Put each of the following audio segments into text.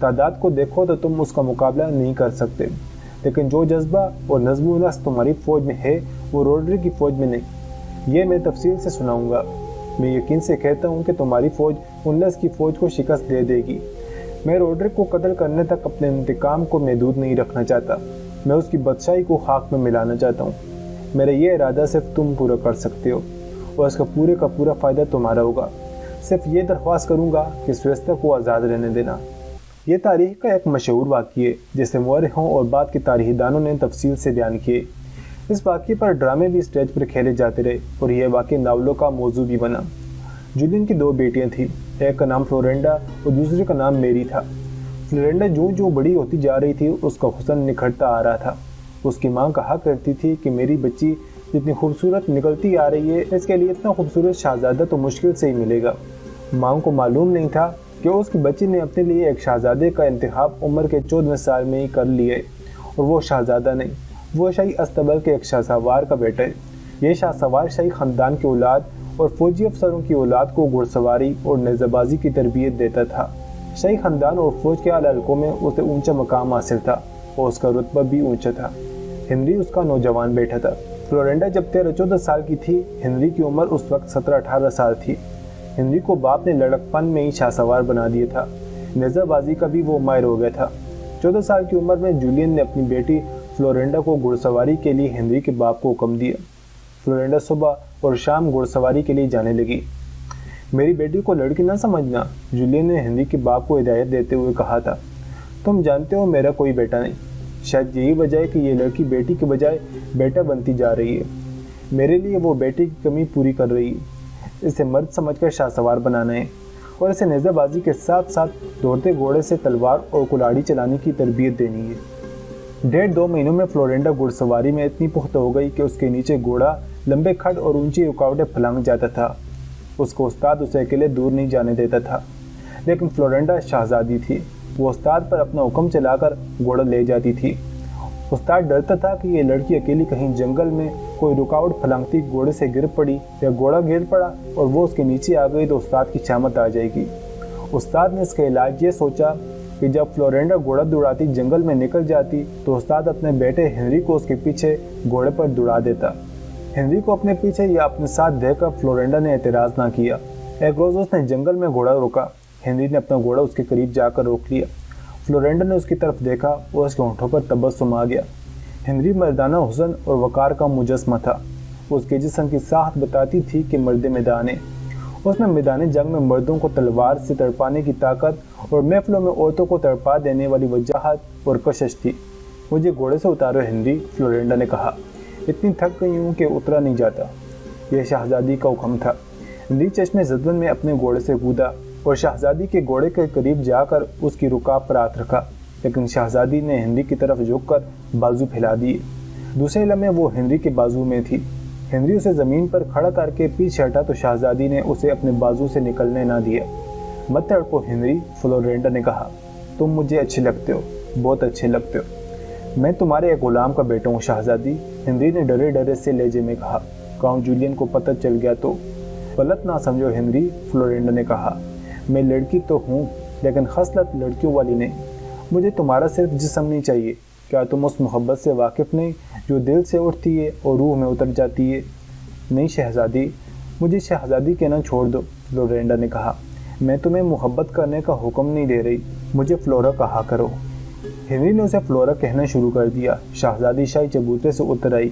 تعداد کو دیکھو تو تم اس کا مقابلہ نہیں کر سکتے، لیکن جو جذبہ اور نظم و نسق تمہاری فوج میں ہے وہ روڈری کی فوج میں نہیں۔ یہ میں تفصیل سے سناؤں گا۔ میں یقین سے کہتا ہوں کہ تمہاری فوج انلس کی فوج کو شکست دے دے گی۔ میں روڈرک کو قتل کرنے تک اپنے انتقام کو محدود نہیں رکھنا چاہتا، میں اس کی بادشاہی کو خاک میں ملانا چاہتا ہوں۔ میرا یہ ارادہ صرف تم پورا کر سکتے ہو اور اس کا پورا فائدہ تمہارا ہوگا۔ صرف یہ درخواست کروں گا کہ سویستا کو آزاد رہنے دینا۔ یہ تاریخ کا ایک مشہور واقعہ ہے جسے مورخوں اور بعد کے تاریخ دانوں نے تفصیل سے بیان کیے۔ اس واقعے پر ڈرامے بھی اسٹیج پر کھیلے جاتے رہے اور یہ واقعہ ناولوں کا موضوع بھی بنا۔ جولین کی 2 بیٹیاں تھیں، ایک کا نام فلورینڈا اور دوسرے کا نام میری تھا۔ فلورینڈا جو بڑی ہوتی جا رہی تھی اس کا حسن نکھرتا آ رہا تھا۔ اس کی ماں کہا کرتی تھی کہ میری بچی جتنی خوبصورت نکلتی آ رہی ہے اس کے لیے اتنا خوبصورت شہزادہ تو مشکل سے ہی ملے گا۔ ماں کو معلوم نہیں تھا کہ اس کی بچی نے اپنے لیے ایک شہزادے کا انتخاب عمر کے 14 سال میں ہی کر لیا ہے، اور وہ شہزادہ نہیں، وہ شاہی استبل کے ایک شاہ سوار کا بیٹا ہے۔ یہ شاہ سوار شاہی خاندان کی اولاد اور فوجی افسروں کی اولاد کو گھڑ سواری اور نیزہ بازی کی تربیت دیتا تھا۔ شاہی خاندان اور فوج کے اعلیٰ حلقوں میں اسے اونچا مقام حاصل تھا اور اس کا رتبہ بھی اونچا تھا۔ ہنری اس کا نوجوان بیٹا تھا۔ فلورینڈا جب 13-14 سال کی تھی، ہنری کی عمر اس وقت 17-18 سال تھی۔ ہنری کو باپ نے لڑک پن میں ہی شاہ سوار بنا دیا تھا، نیزہ بازی کا بھی وہ ماہر ہو گیا تھا۔ 14 سال کی عمر میں جولین نے اپنی بیٹی فلورینڈا کو گھڑ سواری کے لیے ہنری کے باپ کو حکم دیا۔ فلورینڈا صبح اور شام گھڑ سواری کے لیے جانے لگی۔ میری بیٹی کو لڑکی نہ سمجھنا، جولین نے ہنری کے باپ کو ہدایت دیتے ہوئے کہا تھا۔ تم جانتے ہو میرا کوئی بیٹا نہیں، شاید یہی وجہ ہے کہ یہ لڑکی بیٹی کے بجائے بیٹا بنتی جا رہی ہے۔ میرے لیے وہ بیٹی کی کمی پوری کر رہی ہے۔ اسے مرد سمجھ کر شاہ سوار بنانا ہے اور اسے نیزہ بازی کے ساتھ ساتھ دوڑتے گھوڑے سے تلوار اور کلاڑی چلانے کی تربیت دینی ہے۔ 1.5-2 مہینوں میں فلورینڈا گھڑ سواری میں اتنی پختہ ہو گئی کہ اس کے نیچے گھوڑا لمبے کھڈ اور اونچی رکاوٹیں پھلانگ جاتا تھا۔ اس کو استاد اسے اکیلے دور نہیں جانے دیتا تھا، لیکن فلورینڈا شہزادی تھی، وہ استاد پر اپنا حکم چلا کر گھوڑا لے جاتی تھی۔ استاد ڈرتا تھا کہ یہ لڑکی اکیلی کہیں جنگل میں کوئی رکاوٹ پھلانگتی گھوڑے سے گر پڑی یا گھوڑا گر پڑا اور وہ اس کے نیچے آ گئی تو استاد کی شامت آ جائے گی۔ استاد نے اس کا علاج یہ سوچا کہ جب فلورینڈا گھوڑا دوڑاتی جنگل میں نکل جاتی تو استاد اپنے بیٹے ہنری کو اس کے پیچھے گھوڑے پر دوڑا دیتا۔ ہنری کو اپنے پیچھے یا اپنے ساتھ دیکھ کر فلورینڈا نے اعتراض نہ کیا۔ ایک روز اس نے جنگل میں گھوڑا روکا، ہنری نے اپنا گھوڑا اس کے قریب جا کر روک لیا۔ فلورینڈا نے اس کی طرف دیکھا اور اس کے ہونٹوں پر تبسم آ گیا۔ ہنری مردانہ حسن اور وقار کا مجسمہ تھا، اس کے جسم کی ساخت بتاتی تھی کہ مرد میدان ہے۔ اس میں میدان جنگ میں مردوں کو تلوار سے تڑپانے کی طاقت اور محفلوں میں عورتوں کو تڑپا دینے والی وجاہت اور کشش تھی۔ مجھے گھوڑے سے اتارو ہنری، فلورینڈا نے کہا، اتنی تھک گئی ہوں کہ اترا نہیں جاتا۔ یہ شہزادی کا حکم تھا۔ ہنری چشمے زدن میں اپنے گھوڑے سے کودا اور شہزادی کے گھوڑے کے قریب جا کر اس کی رکاب پر ہاتھ رکھا، لیکن شہزادی نے ہنری کی طرف جھک کر بازو پھیلا دیے۔ دوسرے لمحے وہ ہنری کے بازو میں تھی۔ ہنری اسے زمین پر کھڑا کر کے پیچھے ہٹا تو شہزادی نے اسے اپنے بازو سے نکلنے نہ دیا۔ مت تڑپو ہنری، فلورینڈا نے کہا، تم مجھے اچھے لگتے ہو، بہت اچھے لگتے ہو۔ میں تمہارے ایک غلام کا بیٹا ہوں شہزادی، ہنری نے ڈرے ڈرے سے لہجے میں کہا۔ کاؤنٹ جولین کو پتہ چل گیا تو؟ غلط نہ سمجھو ہنری، فلورینڈا نے کہا، میں لڑکی تو ہوں لیکن خصلت لڑکیوں والی نہیں۔ مجھے تمہارا صرف جسم نہیں چاہیے، کیا تم اس محبت سے واقف نہیں جو دل سے اٹھتی ہے اور روح میں اتر جاتی ہے؟ نہیں شہزادی، مجھے شہزادی کہنا چھوڑ دو، فلورینڈا نے کہا۔ میں تمہیں محبت کرنے کا حکم نہیں دے رہی، مجھے فلورا کہا کرو۔ ہنری نے اسے فلورا کہنا شروع کر دیا۔ شہزادی شاہی چبوترے سے اتر آئی۔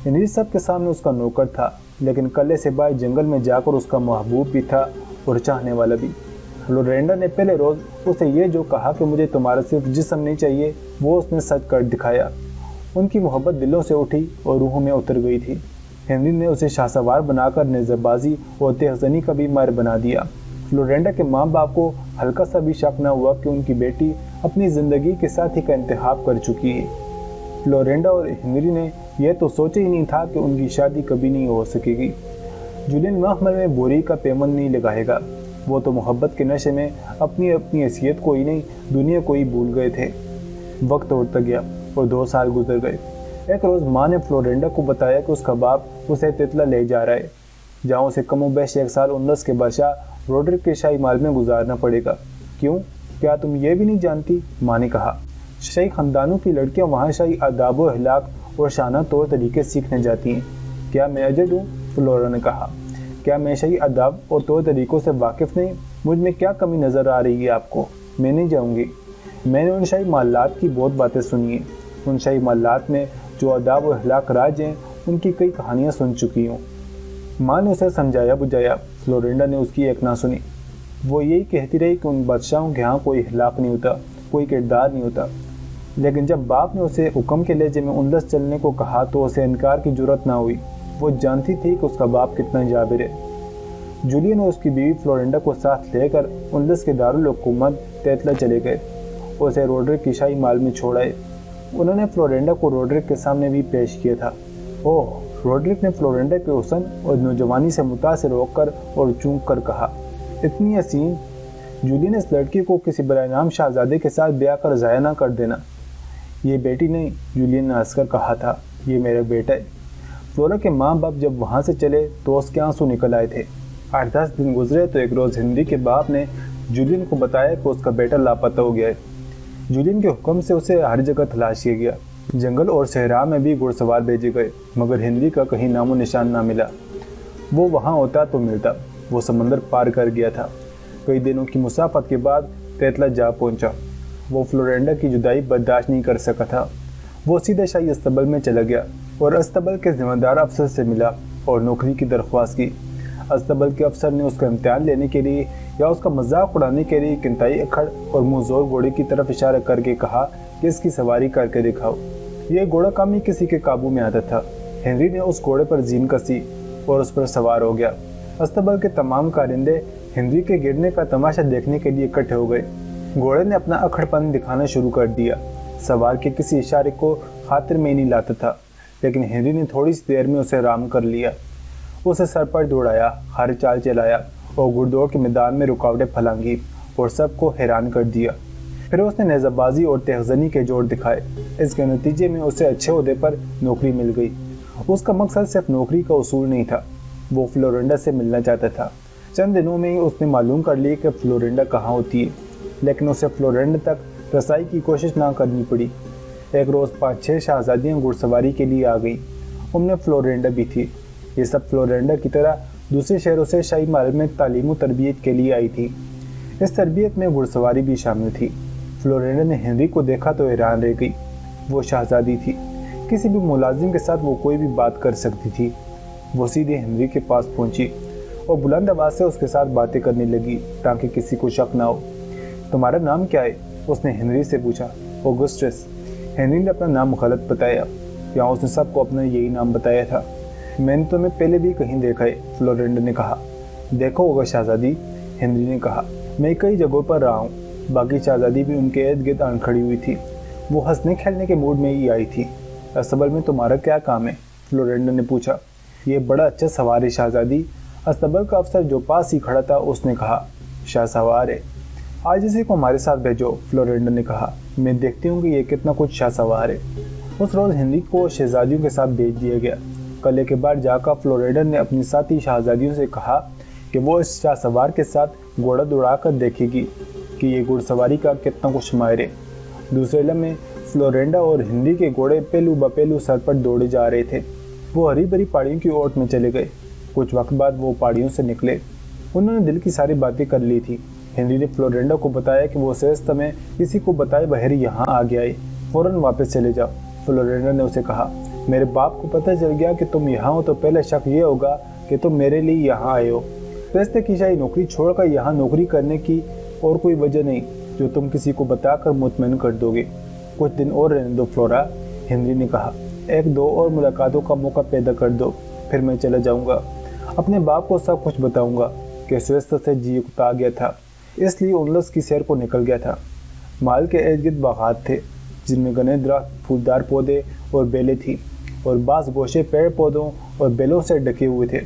ہنری سب کے سامنے اس کا نوکر تھا، لیکن قلعے سے باہر جنگل میں جا کر اس کا محبوب بھی تھا اور چاہنے والا بھی۔ فلورینڈا نے پہلے روز اسے یہ جو کہا کہ مجھے تمہارا صرف جسم نہیں چاہیے، وہ اس نے سچ کر دکھایا۔ ان کی محبت دلوں سے اٹھی اور روحوں میں اتر گئی تھی۔ ہنری نے اسے شاہ سوار بنا کر نیزہ بازی اور تیغ زنی کا بھی ماہر بنا دیا۔ فلورینڈا کے ماں باپ کو ہلکا سا بھی شک نہ ہوا کہ ان کی بیٹی اپنی زندگی کے ساتھی کا انتخاب کر چکی ہے۔ فلورینڈا اور ہنری نے یہ تو سوچا ہی نہیں تھا کہ ان کی شادی کبھی نہیں ہو سکے گی۔ جولین محمل میں بوری کا پیمن نہیں لگائے گا، وہ تو محبت کے نشے میں اپنی حیثیت کو ہی نہیں دنیا کو ہی بھول گئے تھے۔ وقت ہوتا گیا اور 2 سال گزر گئے۔ ایک روز ماں نے فلورینڈا کو بتایا کہ اس کا باپ اسے تتلا لے جا رہا ہے، جہاں اسے کم و بیش 1 سال 19 کے بادشاہ روڈرک کے شاہی محل میں گزارنا پڑے گا۔ کیوں؟ کیا تم یہ بھی نہیں جانتی؟ ماں نے کہا، شاہی خاندانوں کی لڑکیاں وہاں شاہی آداب و اخلاق اور شانہ طور طریقے سیکھنے جاتی ہیں۔ کیا میں اجڑ ہوں؟ فلورا نے کہا، کیا میں شاہی آداب اور طور طریقوں سے واقف نہیں؟ مجھ میں کیا کمی نظر آ رہی ہے آپ کو؟ میں نہیں جاؤں گی۔ میں نے ان شاہی محلات کی بہت باتیں سنی ہیں، ان شاہی محلات میں جو آداب و اخلاق راج ہیں ان کی کئی کہانیاں سن چکی ہوں۔ ماں نے اسے سمجھایا بجھایا۔ فلورینڈا نے اس کی ایک نہ سنی۔ وہ یہی کہتی رہی کہ ان بادشاہوں کے ہاں کوئی اخلاق نہیں ہوتا، کوئی کردار نہیں ہوتا۔ لیکن جب باپ نے اسے حکم کے لہجے میں اندلس چلنے کو کہا تو اسے انکار کی جرت نہ ہوئی۔ وہ جانتی تھی کہ اس کا باپ کتنا جابر ہے۔ جولین اور اس کی بیوی فلورینڈا کو ساتھ لے کر اندلس کے دارالحکومت تیتلا چلے گئے۔ اسے روڈرک کی شاہی محل میں چھوڑ آئے۔ انہوں نے فلورینڈا کو روڈرک کے سامنے بھی پیش کیا تھا۔ اوہ! روڈرک نے فلورینڈا کے حسن اور نوجوانی سے متاثر ہو کر اور چونک کر کہا، اتنی حسین! جولین، اس لڑکی کو کسی برائے نام شہزادے کے ساتھ بیاہ کر ضائع نہ کر دینا۔ یہ بیٹی نہیں، جولین نے ہنس کر کہا تھا، یہ میرا بیٹا ہے۔ فلورا کے ماں باپ جب وہاں سے چلے تو اس کے آنسو نکل آئے تھے۔ 8-10 دن گزرے تو ایک روز ہنری کے باپ نے جولین کو بتایا کہ اس کا بیٹا لاپتہ ہو گیا ہے۔ جولین کے حکم سے اسے ہر جگہ تلاش کیا گیا، جنگل اور صحرا میں بھی گھڑ سوار بھیجے گئے، مگر ہنری کا کہیں نام و نشان نہ ملا۔ وہ وہاں ہوتا تو ملتا۔ وہ سمندر پار کر گیا تھا۔ کئی دنوں کی مسافت کے بعد تیتلا جا پہنچا۔ وہ فلورینڈا کی جدائی برداشت نہیں کر سکا تھا۔ وہ سیدھے شاہی استبل میں چلا گیا اور استبل کے ذمہ دار افسر سے ملا اور نوکری کی درخواست کی۔ استبل کے افسر نے اس کا امتحان لینے کے لیے یا اس کا مذاق اڑانے کے لیے کنتائی اکھڑ اور منہ زور گھوڑے کی طرف اشارہ کر کے کہا کہ اس کی سواری کر کے دکھاؤ۔ یہ گھوڑا کامی کسی کے قابو میں آتا تھا۔ ہنری نے اس گھوڑے پر زین کسی اور اس پر سوار ہو گیا۔ استبل کے تمام کارندے ہنری کے گرنے کا تماشا دیکھنے کے لیے اکٹھے ہو گئے۔ گھوڑے نے اپنا اکھڑ پن دکھانا شروع کر دیا۔ سوار کے کسی اشارے کو خاطر میں نہیں لاتا تھا، لیکن ہنری نے تھوڑی سی دیر میں اسے رام کر لیا۔ اسے سر پر دوڑایا، ہر چال چلایا اور گھڑدوڑ کے میدان میں رکاوٹیں پھلانگی اور سب کو حیران کر دیا۔ پھر اس نے نیزہ بازی اور تیغزنی کے جوڑ دکھائے۔ اس کے نتیجے میں اسے اچھے عہدے پر نوکری مل گئی۔ اس کا مقصد صرف نوکری کا اصول نہیں تھا، وہ فلورینڈا سے ملنا چاہتا تھا۔ چند دنوں میں ہی اس نے معلوم کر لی کہ فلورینڈا کہاں ہوتی ہے، لیکن اسے فلورینڈا تک رسائی کی کوشش نہ کرنی پڑی۔ ایک روز 5-6 شہزادیاں گھڑ سواری کے لیے آ گئیں۔ ان میں فلورینڈا بھی تھی۔ یہ سب فلورینڈا کی طرح دوسرے شہروں سے شاہی محل میں تعلیم و تربیت کے لیے آئی تھی۔ اس تربیت میں گھڑ سواری بھی شامل تھی۔ فلورینڈا نے ہنری کو دیکھا تو حیران رہ گئی۔ وہ شہزادی تھی، کسی بھی ملازم کے ساتھ وہ کوئی بھی بات کر سکتی تھی۔ وہ سیدھے ہنری کے پاس پہنچی اور بلند آواز سے اس کے ساتھ باتیں کرنے لگی تاکہ کسی کو شک نہ ہو۔ تمہارا نام کیا ہے؟ اس نے ہنری سے پوچھا۔ اوگسٹس۔ ہنری نے اپنا نام غلط بتایا، یا اس نے سب کو اپنا یہی نام بتایا تھا۔ میں نے تمہیں پہلے بھی کہیں دیکھا ہے، فلورینڈا نے کہا۔ دیکھو ہوگا شہزادی، ہنری نے کہا، میں کئی جگہوں پر رہا ہوں۔ باقی شہزادی بھی ان کے ارد گرد آن کھڑی ہوئی تھی۔ وہ ہنسنے کھیلنے کے موڈ میں ہی آئی تھی۔ استبل میں تمہارا کیا کام ہے؟ فلورینڈا نے پوچھا۔ یہ بڑا اچھا سوار ہے شہزادی، استبل کا افسر جو پاس ہی کھڑا تھا اس نے کہا۔ شاہ سوار ہے، آج اسی کو ہمارے ساتھ بھیجو، فلورینڈا نے کہا۔ میں دیکھتی ہوں کہ یہ کتنا کچھ شاہ سوار ہے۔ اس روز ہنری کو شہزادیوں کے ساتھ بھیج دیا گیا۔ قلعے کے باہر جا کر فلورینڈا نے اپنی ساتھی شہزادیوں سے کہا کہ وہ اس شاہ سوار کے ساتھ گھوڑا دوڑا کر دیکھے گی کہ یہ گھڑ سواری کا کتنا کچھ ماہر ہے۔ دوسرے لمحے فلورینڈا اور ہنری کے گھوڑے پہلو بپہلو سر پر دوڑے جا رہے تھے۔ وہ ہری بھری پہاڑیوں کی اوٹ میں چلے گئے۔ کچھ وقت بعد وہ پہاڑیوں سے نکلے۔ انہوں نے دل کی ساری باتیں کر لی تھی۔ ہنری نے فلورینڈا کو بتایا کہ وہ سیاست میں کسی کو بتائے بغیر یہاں آ گیا ہے، فوراً واپس چلے جاؤ۔ فلورینڈا نے اسے کہا، میرے باپ کو پتہ چل گیا کہ تم یہاں ہو تو پہلا شک یہ ہوگا کہ تم میرے لیے یہاں آئے ہو۔ فیصلے کی شاہی نوکری چھوڑ کر یہاں نوکری کرنے کی اور کوئی وجہ نہیں جو تم کسی کو بتا کر مطمئن کر دو گے۔ کچھ دن اور رہنے دو فلورا، ہنری نے کہا۔ 1-2 اور ملاقاتوں کا موقع پیدا کر دو، پھر میں چلا جاؤں گا۔ اپنے باپ کو سب کچھ بتاؤں گا کہ سویست سے جی اکتا گیا تھا، اس لیے انلس کی سیر کو نکل گیا تھا۔ مال کے ارد گرد باغات تھے جن میں گھنے درخت، پھولدار پودے اور بیلیں تھیں، اور بعض گوشے پیڑ پودوں اور بیلوں سے ڈھکے ہوئے تھے۔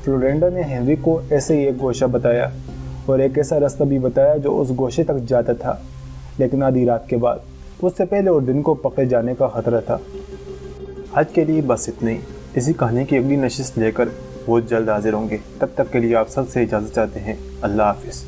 فلورینڈا نے ہنری کو ایسے ہی ایک گوشہ بتایا اور ایک ایسا راستہ بھی بتایا جو اس گوشے تک جاتا تھا، لیکن آدھی رات کے بعد، اس سے پہلے اور دن کو پکڑے جانے کا خطرہ تھا۔ آج کے لیے بس اتنا ہی۔ اسی کہانی کی اگلی نشست لے کر بہت جلد حاضر ہوں گے۔ تب تک کے لیے آپ سب سے اجازت چاہتے ہیں۔ اللہ حافظ۔